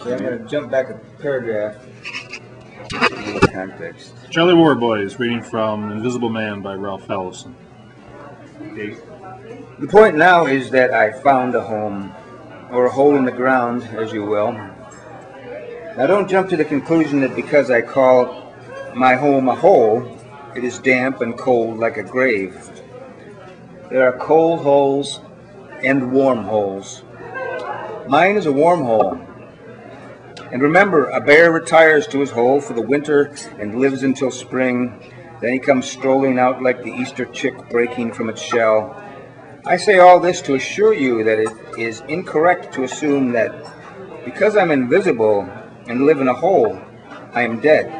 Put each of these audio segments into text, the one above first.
Okay, I'm going to jump back a paragraph in context. Charlie Worboys, reading from Invisible Man by Ralph Ellison. Okay. The point now is that I found a home, or a hole in the ground, as you will. Now don't jump to the conclusion that because I call my home a hole, it is damp and cold like a grave. There are cold holes and warm holes. Mine is a warm hole. And remember, a bear retires to his hole for the winter and lives until spring. Then he comes strolling out like the Easter chick breaking from its shell. I say all this to assure you that it is incorrect to assume that because I'm invisible and live in a hole, I am dead.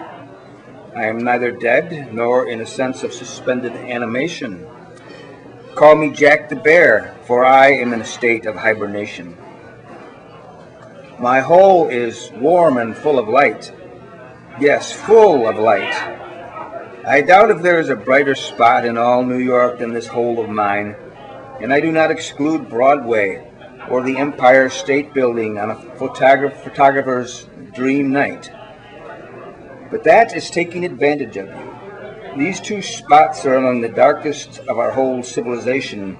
I am neither dead nor in a sense of suspended animation. Call me Jack the Bear, for I am in a state of hibernation. My hole is warm and full of light. Yes, full of light. I doubt if there is a brighter spot in all New York than this hole of mine, and I do not exclude Broadway or the Empire State Building on a photographer's dream night. But that is taking advantage of you. These two spots are among the darkest of our whole civilization,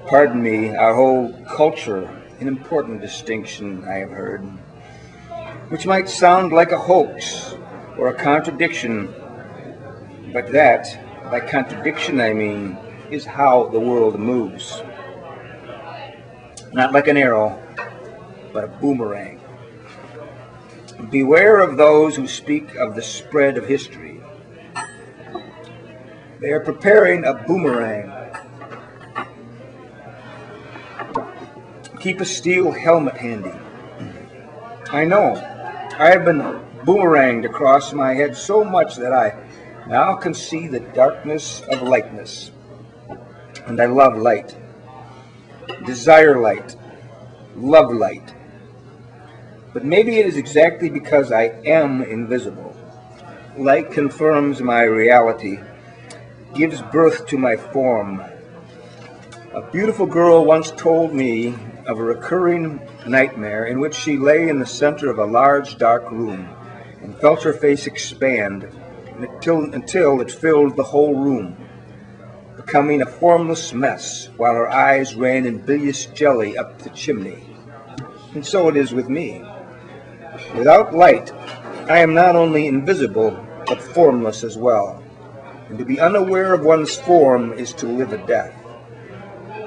pardon me, our whole culture. An important distinction, I have heard, which might sound like a hoax or a contradiction, but that, by contradiction I mean, is how the world moves. Not like an arrow, but a boomerang. Beware of those who speak of the spread of history. They are preparing a boomerang. Keep a steel helmet handy. I know. I have been boomeranged across my head so much that I now can see the darkness of lightness. And I love light. Desire light. Love light. But maybe it is exactly because I am invisible. Light confirms my reality, gives birth to my form. A beautiful girl once told me of a recurring nightmare in which she lay in the center of a large dark room and felt her face expand until it filled the whole room, becoming a formless mess while her eyes ran in bilious jelly up the chimney. And so it is with me. Without light, I am not only invisible, but formless as well. And to be unaware of one's form is to live a death.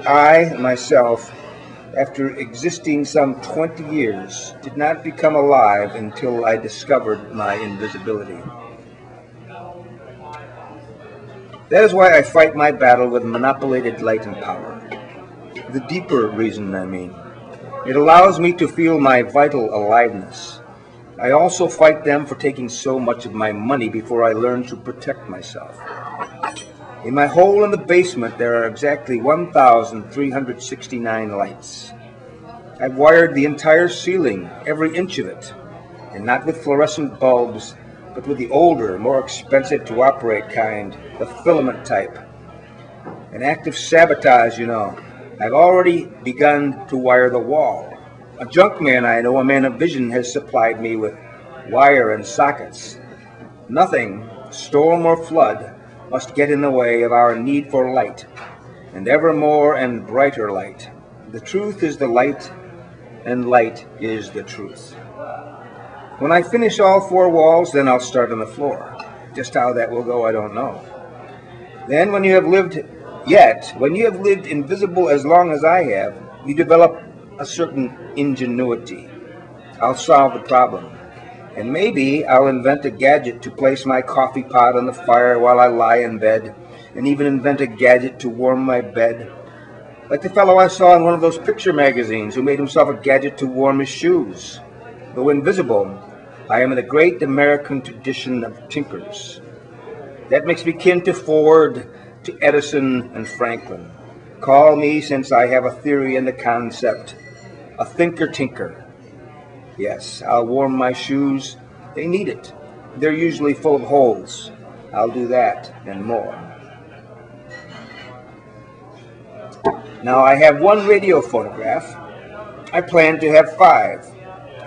I, myself, after existing some 20 years, did not become alive until I discovered my invisibility. That is why I fight my battle with monopolated light and power. The deeper reason, I mean. It allows me to feel my vital aliveness. I also fight them for taking so much of my money before I learn to protect myself. In my hole in the basement, there are exactly 1,369 lights. I've wired the entire ceiling, every inch of it, and not with fluorescent bulbs, but with the older, more expensive to operate kind, the filament type. An act of sabotage, you know. I've already begun to wire the wall. A junk man I know, a man of vision, has supplied me with wire and sockets. Nothing, storm or flood, must get in the way of our need for light, and ever more and brighter light. The truth is the light, and light is the truth. When I finish all four walls, then I'll start on the floor. Just how that will go, I don't know. Then when you have lived invisible as long as I have, you develop a certain ingenuity. I'll solve the problem. And maybe I'll invent a gadget to place my coffee pot on the fire while I lie in bed, and even invent a gadget to warm my bed. Like the fellow I saw in one of those picture magazines who made himself a gadget to warm his shoes. Though invisible, I am in the great American tradition of tinkers. That makes me kin to Ford, to Edison, and Franklin. Call me, since I have a theory and a concept, a thinker-tinker. Yes, I'll warm my shoes. They need it. They're usually full of holes. I'll do that and more. Now, I have one radio phonograph. I plan to have 5.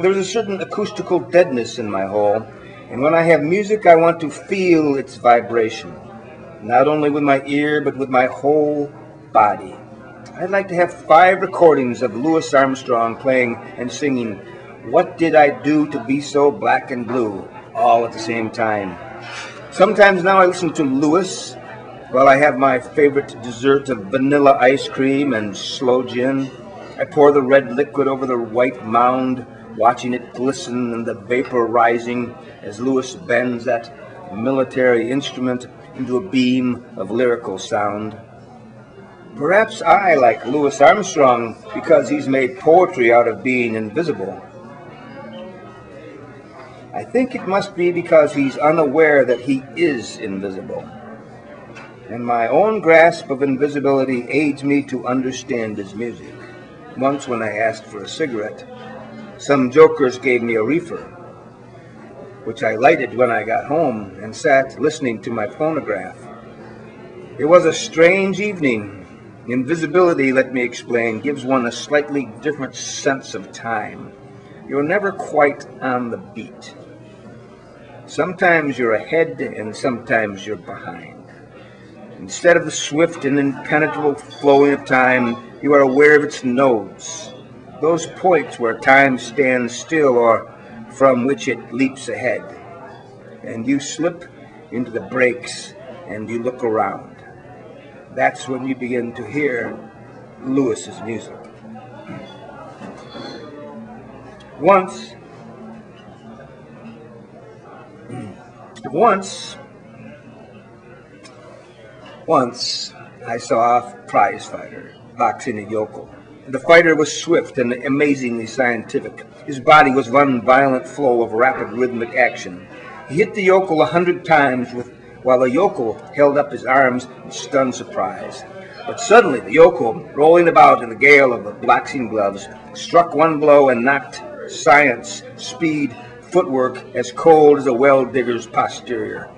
There's a certain acoustical deadness in my hole, and when I have music, I want to feel its vibration, not only with my ear, but with my whole body. I'd like to have 5 recordings of Louis Armstrong playing and singing, "What Did I Do to Be So Black and Blue?" all at the same time. Sometimes now I listen to Louis while I have my favorite dessert of vanilla ice cream and sloe gin. I pour the red liquid over the white mound, watching it glisten and the vapor rising as Louis bends that military instrument into a beam of lyrical sound. Perhaps I like Louis Armstrong because he's made poetry out of being invisible. I think it must be because he's unaware that he is invisible. And my own grasp of invisibility aids me to understand his music. Once when I asked for a cigarette, some jokers gave me a reefer, which I lighted when I got home and sat listening to my phonograph. It was a strange evening. Invisibility, let me explain, gives one a slightly different sense of time. You're never quite on the beat. Sometimes you're ahead and sometimes you're behind. Instead of the swift and impenetrable flowing of time, you are aware of its nodes, those points where time stands still or from which it leaps ahead. And you slip into the breaks and you look around. That's when you begin to hear Louis's music. Once I saw a prize fighter boxing a yokel. The fighter was swift and amazingly scientific. His body was one violent flow of rapid rhythmic action. He hit the yokel 100 times while the yokel held up his arms in stunned surprise. But suddenly the yokel, rolling about in the gale of the boxing gloves, struck one blow and knocked science, speed, footwork as cold as a well-digger's posterior.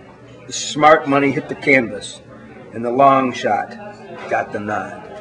The smart money hit the canvas, and the long shot got the nod.